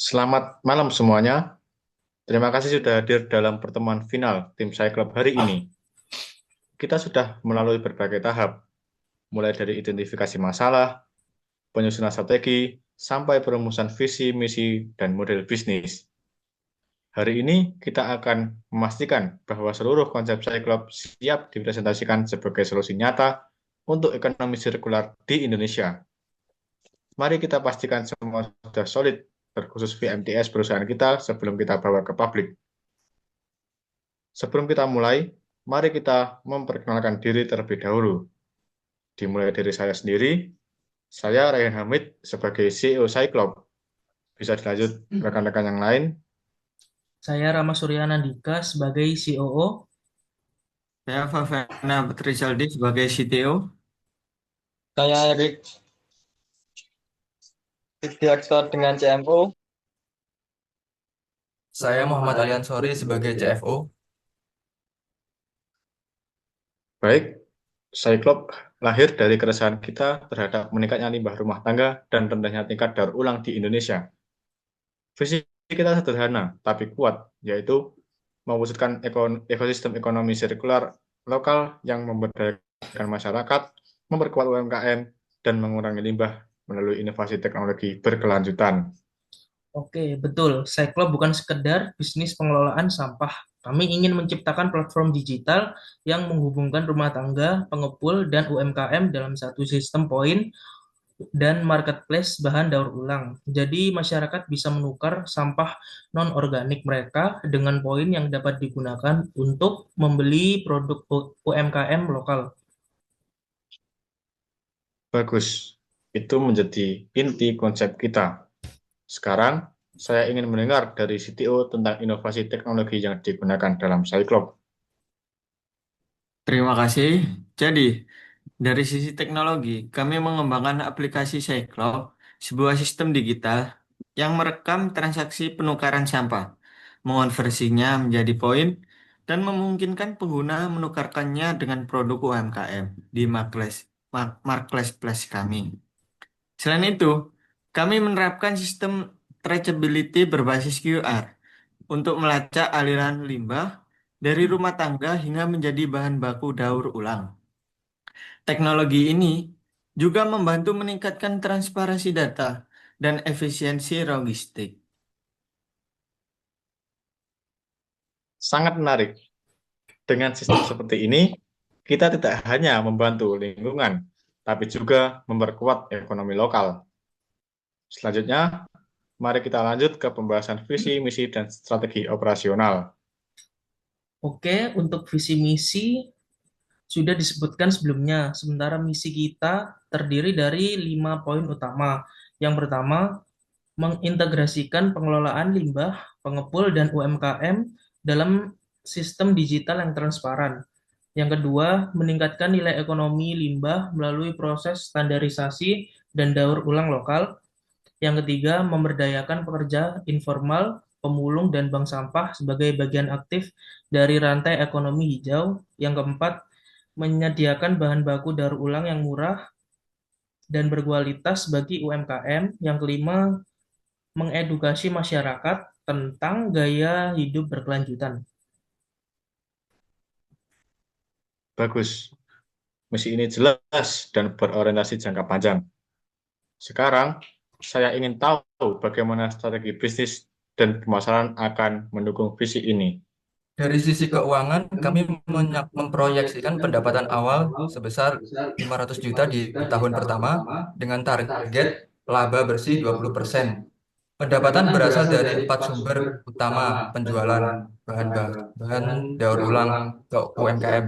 Selamat malam semuanya. Terima kasih sudah hadir dalam pertemuan final tim Cyclops hari ini. Kita sudah melalui berbagai tahap, mulai dari identifikasi masalah, penyusunan strategi, sampai perumusan visi, misi, dan model bisnis. Hari ini kita akan memastikan bahwa seluruh konsep Cyclops siap dipresentasikan sebagai solusi nyata untuk ekonomi sirkular di Indonesia. Mari kita pastikan semua sudah solid, terkhusus VMTS perusahaan kita sebelum kita bawa ke publik. Sebelum kita mulai, mari kita memperkenalkan diri terlebih dahulu. Dimulai dari saya sendiri, saya Rayhan Hamid sebagai CEO Cyclops. Bisa dilanjut rekan-rekan yang lain. Saya Rama Suryana Dika sebagai COO. Saya Favena Rizaldi sebagai CTO. Saya Erik Widiaktor dengan CMO. Saya Muhammad Aliansori sebagai CFO. Baik, Cyclops lahir dari keresahan kita terhadap meningkatnya limbah rumah tangga dan rendahnya tingkat daur ulang di Indonesia. Visi kita sederhana tapi kuat, yaitu mewujudkan ekosistem ekonomi sirkular lokal yang memberdayakan masyarakat, memperkuat UMKM, dan mengurangi limbah melalui inovasi teknologi berkelanjutan. Oke, betul. Cyclops bukan sekedar bisnis pengelolaan sampah. Kami ingin menciptakan platform digital yang menghubungkan rumah tangga, pengepul, dan UMKM dalam satu sistem poin dan marketplace bahan daur ulang. Jadi masyarakat bisa menukar sampah non-organik mereka dengan poin yang dapat digunakan untuk membeli produk UMKM lokal. Bagus, itu menjadi inti konsep kita. Sekarang, saya ingin mendengar dari CTO tentang inovasi teknologi yang digunakan dalam Cyclops. Terima kasih. Jadi, dari sisi teknologi, kami mengembangkan aplikasi Cyclops, sebuah sistem digital yang merekam transaksi penukaran sampah, mengonversinya menjadi poin, dan memungkinkan pengguna menukarkannya dengan produk UMKM di marketplace kami. Selain itu, kami menerapkan sistem traceability berbasis QR untuk melacak aliran limbah dari rumah tangga hingga menjadi bahan baku daur ulang. Teknologi ini juga membantu meningkatkan transparansi data dan efisiensi logistik. Sangat menarik. Dengan sistem seperti ini, kita tidak hanya membantu lingkungan, tapi juga memperkuat ekonomi lokal. Selanjutnya, mari kita lanjut ke pembahasan visi, misi, dan strategi operasional. Oke, untuk visi misi sudah disebutkan sebelumnya. Sementara misi kita terdiri dari 5 poin utama. Yang pertama, mengintegrasikan pengelolaan limbah, pengepul, dan UMKM dalam sistem digital yang transparan. Yang kedua, meningkatkan nilai ekonomi limbah melalui proses standarisasi dan daur ulang lokal. Yang ketiga, memberdayakan pekerja informal, pemulung, dan bank sampah sebagai bagian aktif dari rantai ekonomi hijau. Yang keempat, menyediakan bahan baku daur ulang yang murah dan berkualitas bagi UMKM. Yang kelima, mengedukasi masyarakat tentang gaya hidup berkelanjutan. Bagus, misi ini jelas dan berorientasi jangka panjang. Sekarang, saya ingin tahu bagaimana strategi bisnis dan pemasaran akan mendukung visi ini. Dari sisi keuangan, kami memproyeksikan pendapatan awal sebesar 500 juta di tahun pertama dengan target laba bersih 20%. Pendapatan berasal dari 4 sumber utama penjualan bahan daur ulang ke UMKM,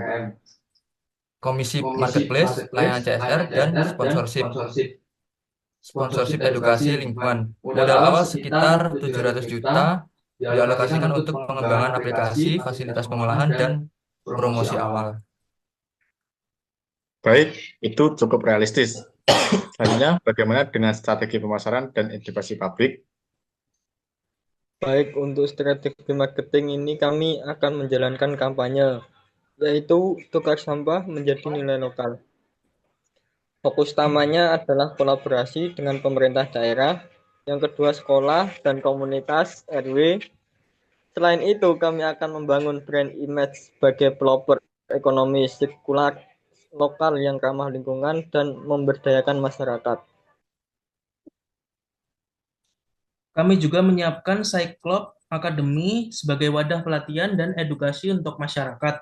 komisi marketplace, layanan CSR, dan sponsorship. Sponsorship edukasi lingkungan. Modal awal sekitar 700 juta dialokasikan untuk pengembangan aplikasi, fasilitas pengolahan, dan promosi awal. Baik, itu cukup realistis. Selanjutnya, bagaimana dengan strategi pemasaran dan edukasi publik? Baik, untuk strategi marketing ini kami akan menjalankan kampanye, yaitu tukar sampah menjadi nilai lokal. Fokus utamanya adalah kolaborasi dengan pemerintah daerah, yang kedua sekolah dan komunitas RW. Selain itu, kami akan membangun brand image sebagai pelopor ekonomi sirkular lokal yang ramah lingkungan dan memberdayakan masyarakat. Kami juga menyiapkan Cyclop Academy sebagai wadah pelatihan dan edukasi untuk masyarakat,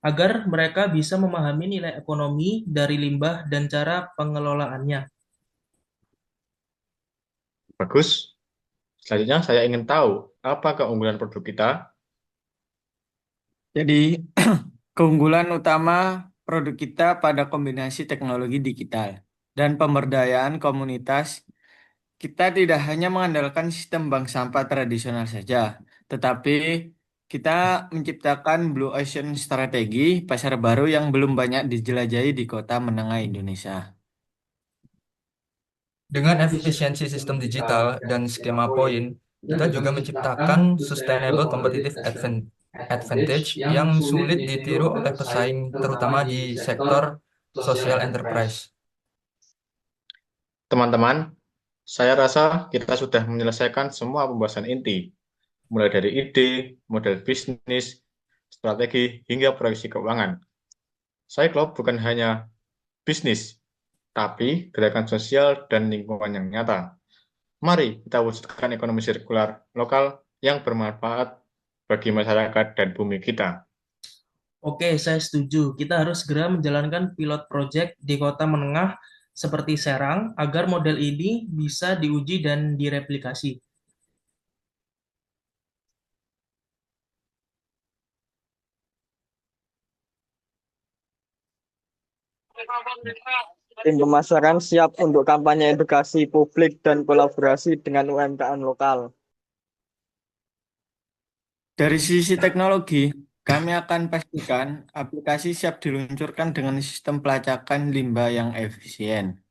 agar mereka bisa memahami nilai ekonomi dari limbah dan cara pengelolaannya. Bagus. Selanjutnya saya ingin tahu apa keunggulan produk kita. Jadi, keunggulan utama produk kita pada kombinasi teknologi digital dan pemberdayaan komunitas. Kita tidak hanya mengandalkan sistem bank sampah tradisional saja, tetapi kita menciptakan Blue Ocean strategi pasar baru yang belum banyak dijelajahi di kota menengah Indonesia. Dengan efisiensi sistem digital dan skema poin, kita juga menciptakan sustainable competitive advantage yang sulit ditiru oleh pesaing, terutama di sektor social enterprise. Teman-teman, saya rasa kita sudah menyelesaikan semua pembahasan inti, mulai dari ide, model bisnis, strategi, hingga proyeksi keuangan. Cyclop bukan hanya bisnis, tapi gerakan sosial dan lingkungan yang nyata. Mari kita wujudkan ekonomi sirkular lokal yang bermanfaat bagi masyarakat dan bumi kita. Oke, saya setuju. Kita harus segera menjalankan pilot project di kota menengah seperti Serang agar model ini bisa diuji dan direplikasi. Tim pemasaran siap untuk kampanye edukasi publik dan kolaborasi dengan UMKM lokal. Dari sisi teknologi, kami akan pastikan aplikasi siap diluncurkan dengan sistem pelacakan limbah yang efisien.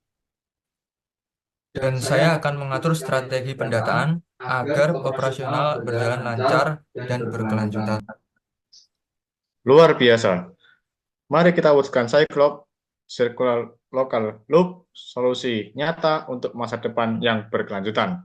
Dan saya akan mengatur strategi pendataan agar operasional berjalan lancar dan berkelanjutan. Luar biasa. Mari kita wujudkan Cyclop Circular Local Loop, solusi nyata untuk masa depan yang berkelanjutan.